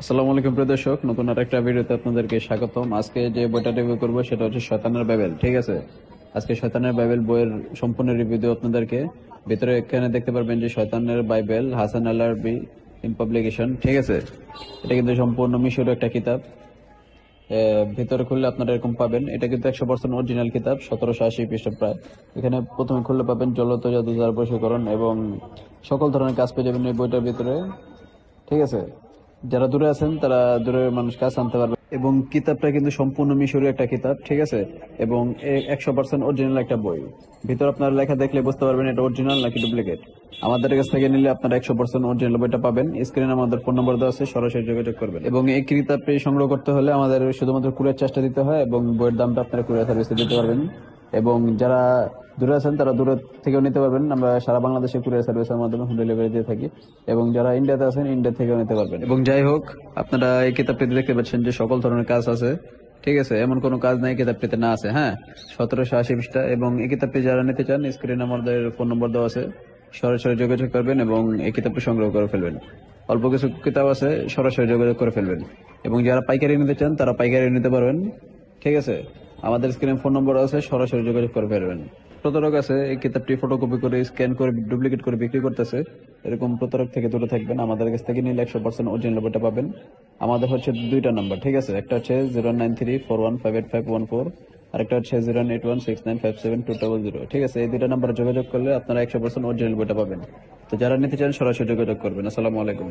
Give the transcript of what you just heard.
আসসালামু আলাইকুম প্রিয় দর্শক, নতুন আর একটা ভিডিওতে আপনাদেরকে স্বাগতম। আজকে যে বইটা রিভিউ করবো সেটা হচ্ছে শয়তানের বাইবেল। ঠিক আছে, আজকে শয়তানের বাইবেল বইয়ের সম্পূর্ণ রিভিউ দেব আপনাদেরকে। ভিতরে এখানে দেখতে পারবেন যে শয়তানের বাইবেল হাসান আল আরবি পাবলিকেশন। ঠিক আছে, এটা কিন্তু সম্পূর্ণ মিশরীয় একটা কিতাব। ভিতরে খুললে আপনারা এরকম পাবেন। এটা কিন্তু 100% অরিজিনাল কিতাব, 1780 পৃষ্ঠা প্রায়। এখানে প্রথমে খুললে পাবেন জ্বলত জাদু জার বশীকরণ এবং সকল ধরনের কাজ পেয়ে যাবেন এই বইটার ভিতরে। ঠিক আছে, যারা দূরে আছেন তারা দূরের মানুষকে কাছে আনতে পারবে। এবং কিতাবটা কিন্তু সম্পূর্ণ মিশরীয় একটা কিতাব। ঠিক আছে, এবং 100% অরিজিনাল একটা বই। ভিতর আপনার লেখা দেখলে বুঝতে পারবেন এটা অরিজিনাল নাকি ডুপ্লিকেট। আমাদের কাছ থেকে নিলে আপনারা 100% অরিজিনাল বইটা পাবেন। স্ক্রিনে আমাদের ফোন নম্বর দেওয়া আছে, সরাসরি যোগাযোগ করবেন। এবং এই কিতাবটি সংগ্রহ করতে হলে আমাদের শুধুমাত্র কুরিয়ার চার্জটা দিতে হয় এবং বইয়ের দামটা আপনারা কুরিয়ার সার্ভিসে দিতে পারবেন। এবং যারা দূরে আছেন তারা দূরে থেকেও নিতে পারবেন। আমরা সারা বাংলাদেশে কুরিয়ার সার্ভিসের মাধ্যমে হোম ডেলিভারি দিয়ে থাকি। এবং যারা ইন্ডিয়াতে আছেন ইন্ডিয়া থেকেও নিতে পারবেন। এবং যাই হোক, আপনারা এই কিতাবটিতে দেখতে পাচ্ছেন যে সকল ধরনের কাজ আছে। ঠিক আছে, এমন কোনো কাজ নাই কিতাবটিতে না আছে। হ্যাঁ, 1780 পৃষ্ঠা। এবং এই কিতাবটি যারা নিতে চান স্ক্রিনে আমাদের ফোন নম্বর দেওয়া আছে, সরাসরি যোগাযোগ করবেন এবং এই কিতাবটি সংগ্রহ করে ফেলবেন। অল্প কিছু কিতাব আছে, সরাসরি যোগাযোগ করে ফেলবেন। এবং যারা পাইকারি নিতে চান তারা পাইকারি নিতে পারবেন। ঠিক আছে, আমাদের স্ক্রিনে ফোন নম্বর আছে, সরাসরি যোগাযোগ করে ফেলবেন। প্রতারক আছে এই কিতাবটি ফটোকপি করে স্ক্যান করে ডুপ্লিকেট করে বিক্রি করতেছে। এরকম প্রতারক থেকে দূরে থাকবেন। আমাদের কাছ থেকে নিলে 100% অরিজিনাল বইটা পাবেন। আমাদের হচ্ছে দুইটা নাম্বার। ঠিক আছে, একটা হচ্ছে 09341585114, আর একটা হচ্ছে 08169572200। ঠিক আছে, এই দুইটা নাম্বারে যোগাযোগ করলে আপনারা 100% অরিজিনাল বইটা পাবেন। তো যারা নিতে চান সরাসরি যোগাযোগ করবেন। আসসালামু আলাইকুম।